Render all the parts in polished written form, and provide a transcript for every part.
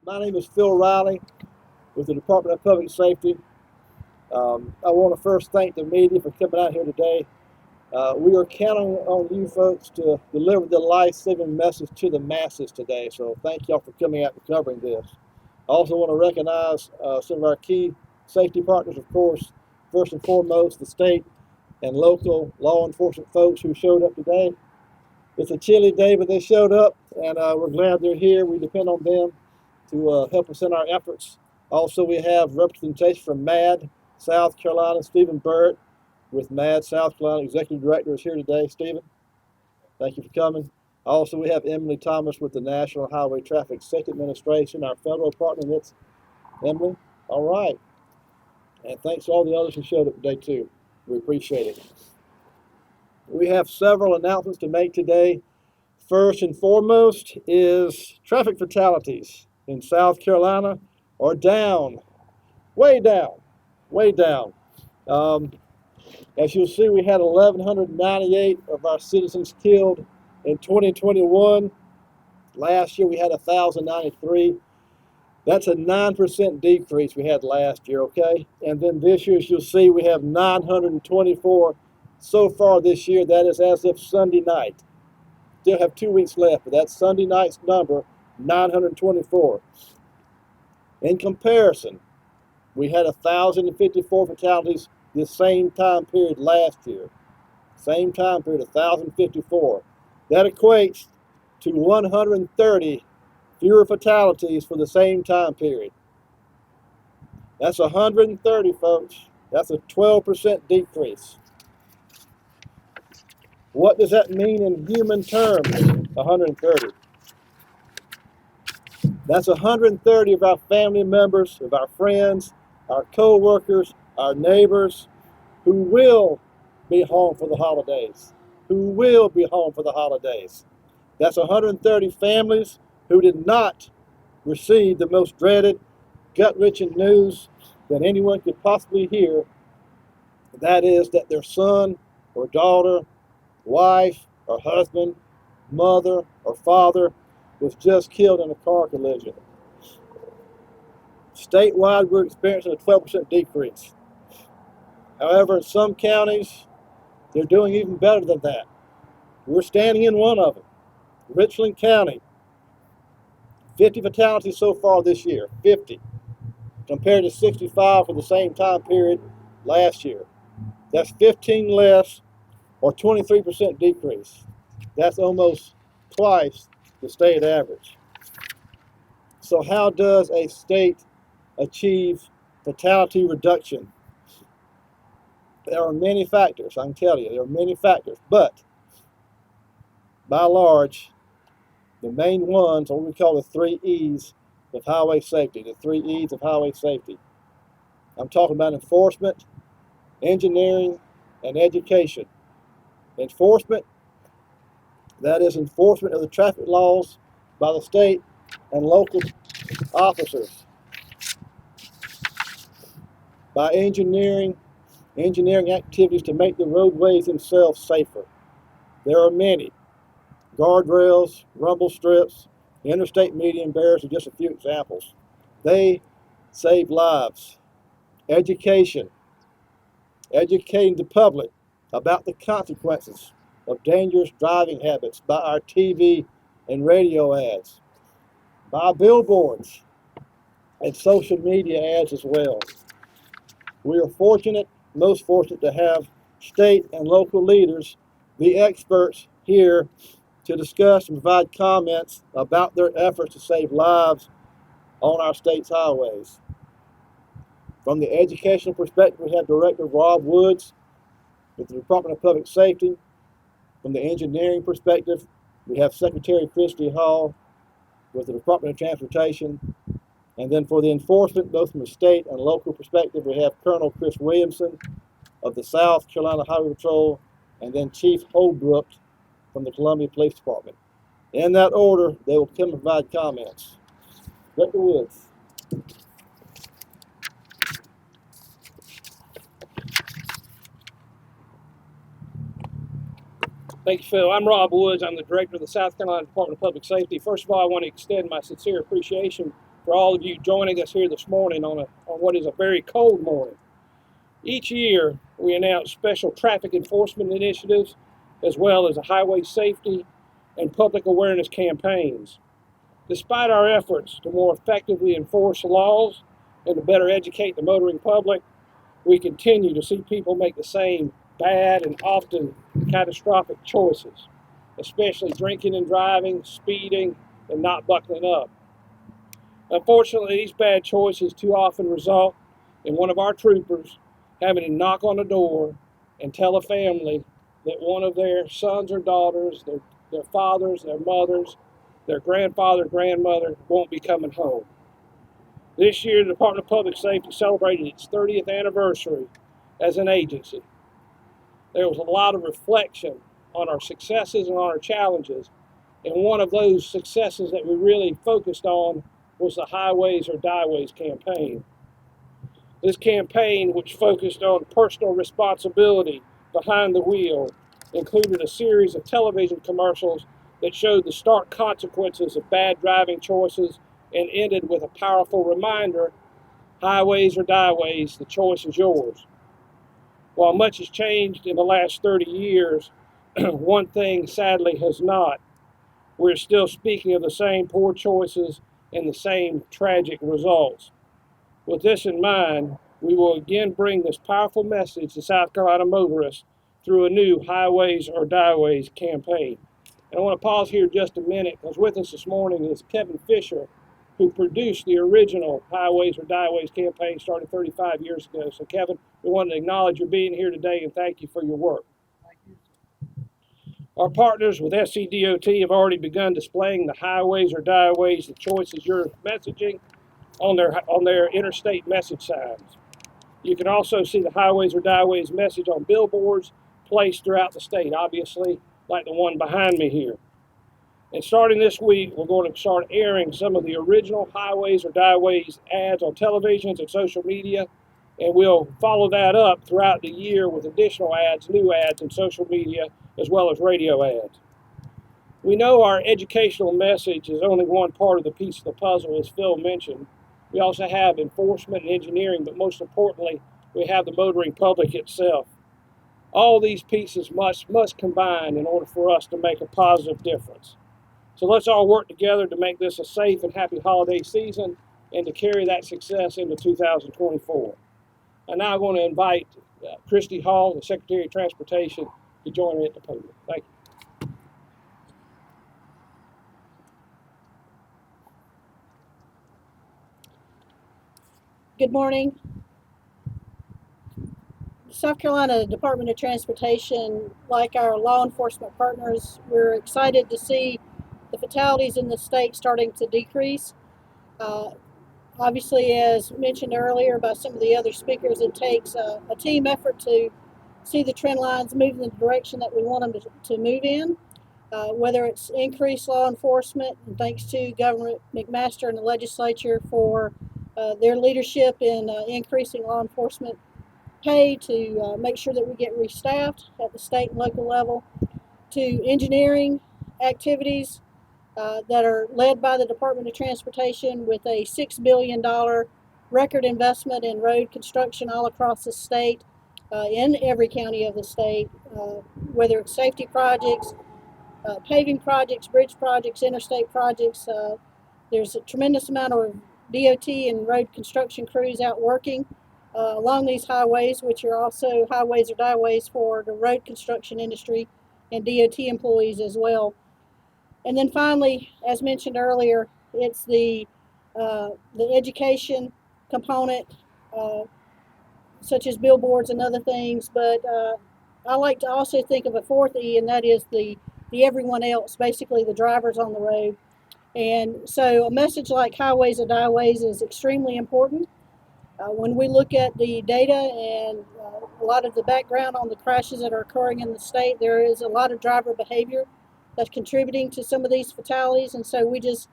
My name is Phil Riley with the Department of Public Safety. I want to first thank the media for coming out here today. We are counting on you folks to deliver the life-saving message to the masses today, so thank y'all for coming out and covering this. I also want to recognize some of our key safety partners, of course, first and foremost, the state and local law enforcement folks who showed up today. It's a chilly day, but they showed up, and we're glad they're here. We depend on them to help us in our efforts. Also, we have representation from MAD, South Carolina. Stephen Barrett with MAD, South Carolina Executive Director is here today. Stephen, thank you for coming. Also, we have Emily Thomas with the National Highway Traffic Safety Administration, our federal partner. That's Emily. All right. And thanks to all the others who showed up today, too. We appreciate it. We have several announcements to make today. First and foremost is traffic fatalities in South Carolina are down, way down, way down. As you'll see, we had 1,198 of our citizens killed in 2021. Last year we had 1,093. That's a 9% decrease we had last year, okay? And then this year, as you'll see, we have 924 so far this year. That is as of Sunday night. Still have 2 weeks left, but that's Sunday night's number, 924. In comparison, we had 1,054 fatalities the same time period last year. Same time period, 1,054. That equates to 130 fewer fatalities for the same time period. That's 130, folks. That's a 12% decrease. What does that mean in human terms, 130? That's 130 of our family members, of our friends, our co-workers, our neighbors, who will be home for the holidays. Who will be home for the holidays. That's 130 families who did not receive the most dreaded, gut-wrenching news that anyone could possibly hear. That is that their son or daughter, wife or husband, mother or father was just killed in a car collision. Statewide, we're experiencing a 12% decrease. However, in some counties, they're doing even better than that. We're standing in one of them, Richland County. 50 fatalities so far this year, 50, compared to 65 for the same time period last year. That's 15 less, or 23% decrease. That's almost twice the state average. So how does a state achieve fatality reduction? There are many factors, I can tell you, there are many factors, but by and large, the main ones are what we call the 3 E's of highway safety, the 3 E's of highway safety. I'm talking about enforcement, engineering, and education. Enforcement, that is enforcement of the traffic laws by the state and local officers. By engineering activities to make the roadways themselves safer. There are many. Guardrails, rumble strips, interstate median barriers are just a few examples. They save lives. Education, educating the public about the consequences of dangerous driving habits by our TV and radio ads, by billboards and social media ads as well. We are fortunate, most fortunate, to have state and local leaders, the experts here to discuss and provide comments about their efforts to save lives on our state's highways. From the educational perspective, we have Director Rob Woods with the Department of Public Safety. From the engineering perspective, we have Secretary Christy Hall with the Department of Transportation. And then for the enforcement, both from the state and local perspective, we have Colonel Chris Williamson of the South Carolina Highway Patrol, and then Chief Holbrook from the Columbia Police Department. In that order, they will come and provide comments. Director Woods. Thank you, Phil. I'm Rob Woods. I'm the Director of the South Carolina Department of Public Safety. First of all, I want to extend my sincere appreciation for all of you joining us here this morning on what is a very cold morning. Each year, we announce special traffic enforcement initiatives, as well as highway safety and public awareness campaigns. Despite our efforts to more effectively enforce laws and to better educate the motoring public, we continue to see people make the same bad and often catastrophic choices, especially drinking and driving, speeding, and not buckling up. Unfortunately, these bad choices too often result in one of our troopers having to knock on a door and tell a family that one of their sons or daughters, their fathers, their mothers, their grandfather, grandmother won't be coming home. This year, the Department of Public Safety celebrated its 30th anniversary as an agency. There was a lot of reflection on our successes and on our challenges, and one of those successes that we really focused on was the Highways or Dieways campaign. This campaign, which focused on personal responsibility behind the wheel, included a series of television commercials that showed the stark consequences of bad driving choices and ended with a powerful reminder, highways or dieways, the choice is yours. While much has changed in the last 30 years, one thing sadly has not. We're still speaking of the same poor choices and the same tragic results. With this in mind, we will again bring this powerful message to South Carolina motorists through a new Highways or Dieways campaign. And I want to pause here just a minute, because with us this morning is Kevin Fisher, who produced the original Highways or Dieways campaign started 35 years ago. So Kevin, we want to acknowledge your being here today and thank you for your work. Thank you. Our partners with SCDOT have already begun displaying the Highways or Dieways, the choice is your messaging on their interstate message signs. You can also see the Highways or Dieways message on billboards placed throughout the state, obviously like the one behind me here. And starting this week, we're going to start airing some of the original Highways or Dieways ads on televisions and social media, and we'll follow that up throughout the year with additional ads, new ads in social media, as well as radio ads. We know our educational message is only one part of the piece of the puzzle, as Phil mentioned. We also have enforcement and engineering, but most importantly, we have the motoring public itself. All these pieces must combine in order for us to make a positive difference. So let's all work together to make this a safe and happy holiday season and to carry that success into 2024. And now I want to invite Christy Hall, the Secretary of Transportation, to join me at the podium. Thank you. Good morning. South Carolina Department of Transportation, like our law enforcement partners, we're excited to see the fatalities in the state starting to decrease. Obviously, as mentioned earlier by some of the other speakers, it takes a team effort to see the trend lines move in the direction that we want them to move in. Whether it's increased law enforcement, and thanks to Governor McMaster and the legislature for their leadership in increasing law enforcement pay to make sure that we get restaffed at the state and local level, to engineering activities that are led by the Department of Transportation with a $6 billion record investment in road construction all across the state, in every county of the state, whether it's safety projects, paving projects, bridge projects, interstate projects. There's a tremendous amount of DOT and road construction crews out working along these highways, which are also highways or dieways for the road construction industry and DOT employees as well. And then finally, as mentioned earlier, it's the education component, such as billboards and other things. But I like to also think of a fourth E, and that is the everyone else, basically the drivers on the road. And so a message like Highways or Dieways is extremely important. When we look at the data and a lot of the background on the crashes that are occurring in the state, there is a lot of driver behavior that's contributing to some of these fatalities. And so we just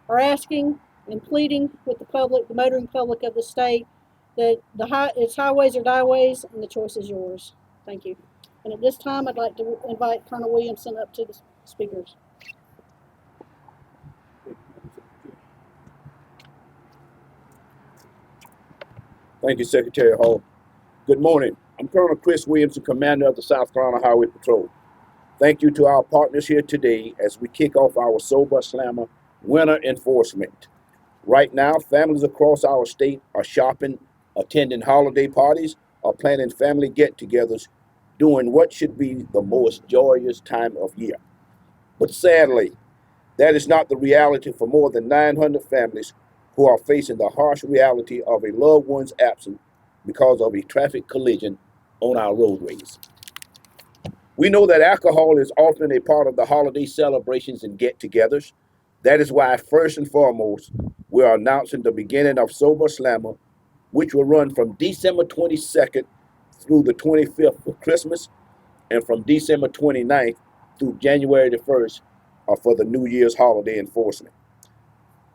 are asking and pleading with the public, the motoring public of the state, that it's highways or dieways, and the choice is yours. Thank you. And at this time, I'd like to invite Colonel Williamson up to the speakers. Thank you, Secretary Hall. Good morning. I'm Colonel Chris Williamson, Commander of the South Carolina Highway Patrol. Thank you to our partners here today as we kick off our Sober Slammer Winter Enforcement. Right now, families across our state are shopping, attending holiday parties, or planning family get-togethers, doing what should be the most joyous time of year. But sadly, that is not the reality for more than 900 families who are facing the harsh reality of a loved one's absence because of a traffic collision on our roadways. We know that alcohol is often a part of the holiday celebrations and get-togethers. That is why, first and foremost, we are announcing the beginning of Sober Slammer, which will run from December 22nd through the 25th for Christmas, and from December 29th through January the 1st for the New Year's holiday enforcement.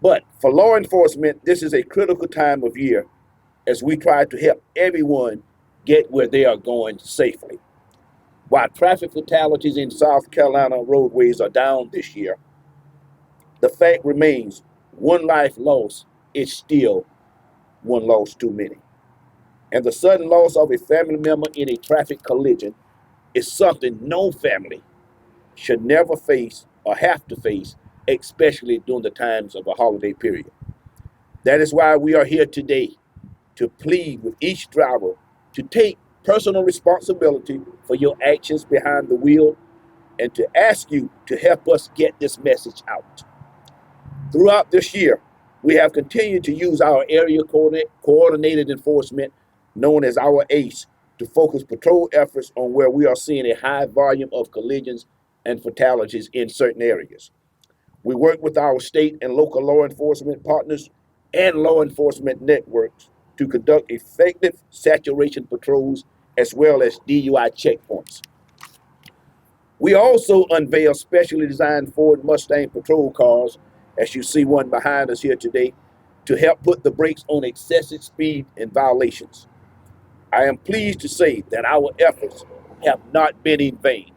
But for law enforcement, this is a critical time of year as we try to help everyone get where they are going safely. While traffic fatalities in South Carolina roadways are down this year, the fact remains one life lost is still one loss too many. And the sudden loss of a family member in a traffic collision is something no family should never face or have to face, especially during the times of a holiday period. That is why we are here today to plead with each driver to take personal responsibility for your actions behind the wheel and to ask you to help us get this message out. Throughout this year, we have continued to use our area coordinated enforcement, known as our ACE, to focus patrol efforts on where we are seeing a high volume of collisions and fatalities in certain areas. We work with our state and local law enforcement partners and law enforcement networks to conduct effective saturation patrols as well as DUI checkpoints. We also unveil specially designed Ford Mustang patrol cars, as you see one behind us here today, to help put the brakes on excessive speed and violations. I am pleased to say that our efforts have not been in vain.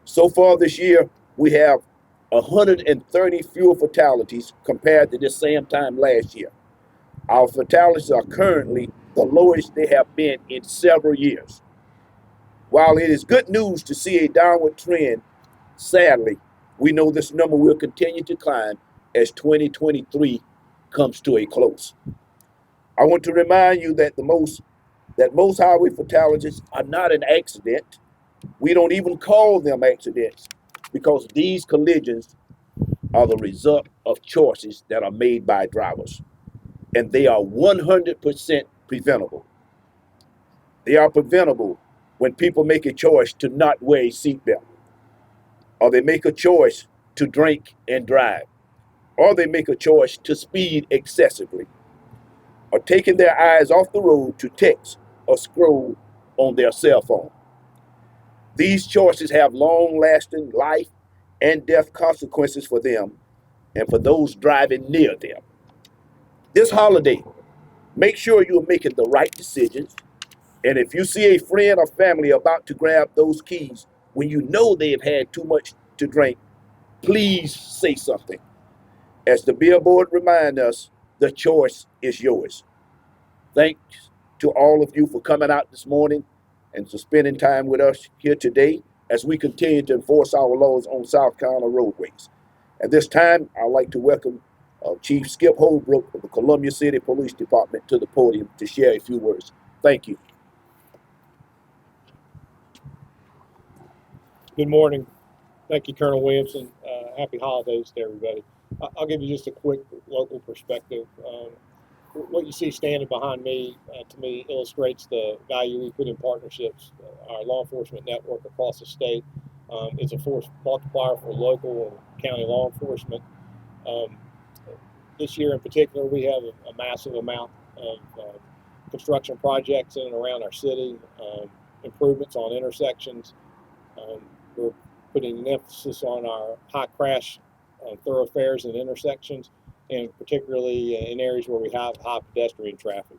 So far this year, we have 130 fewer fatalities compared to this same time last year. Our fatalities are currently the lowest they have been in several years. While it is good news to see a downward trend, sadly, we know this number will continue to climb as 2023 comes to a close. I want to remind you that most highway fatalities are not an accident. We don't even call them accidents because these collisions are the result of choices that are made by drivers, and they are 100% preventable. They are preventable when people make a choice to not wear a seatbelt, or they make a choice to drink and drive, or they make a choice to speed excessively, or taking their eyes off the road to text or scroll on their cell phone. These choices have long-lasting life and death consequences for them and for those driving near them. This holiday, make sure you're making the right decisions. And if you see a friend or family about to grab those keys when you know they have had too much to drink, please say something. As the billboard reminds us, the choice is yours. Thanks to all of you for coming out this morning and for spending time with us here today as we continue to enforce our laws on South Carolina roadways. At this time, I'd like to welcome Chief Skip Holbrook of the Columbia City Police Department to the podium to share a few words. Thank you. Good morning. Thank you, Colonel Williamson. Happy holidays to everybody. I'll give you just a quick local perspective. What you see standing behind me, to me, illustrates the value we put in partnerships. Our law enforcement network across the state is a force multiplier for local and county law enforcement. This year in particular, we have a massive amount of construction projects in and around our city, improvements on intersections. We're putting an emphasis on our high crash thoroughfares and intersections, and particularly in areas where we have high pedestrian traffic.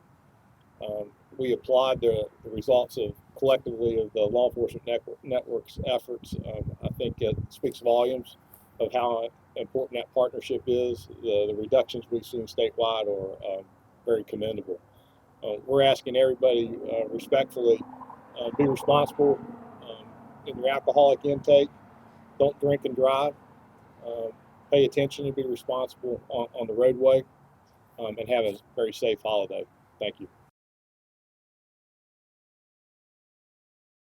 We applaud the results of collectively of the law enforcement network's efforts. I think it speaks volumes of how important that partnership is. The reductions we've seen statewide are very commendable. We're asking everybody respectfully, be responsible in your alcoholic intake. Don't drink and drive. Pay attention and be responsible on the roadway, and have a very safe holiday. Thank you.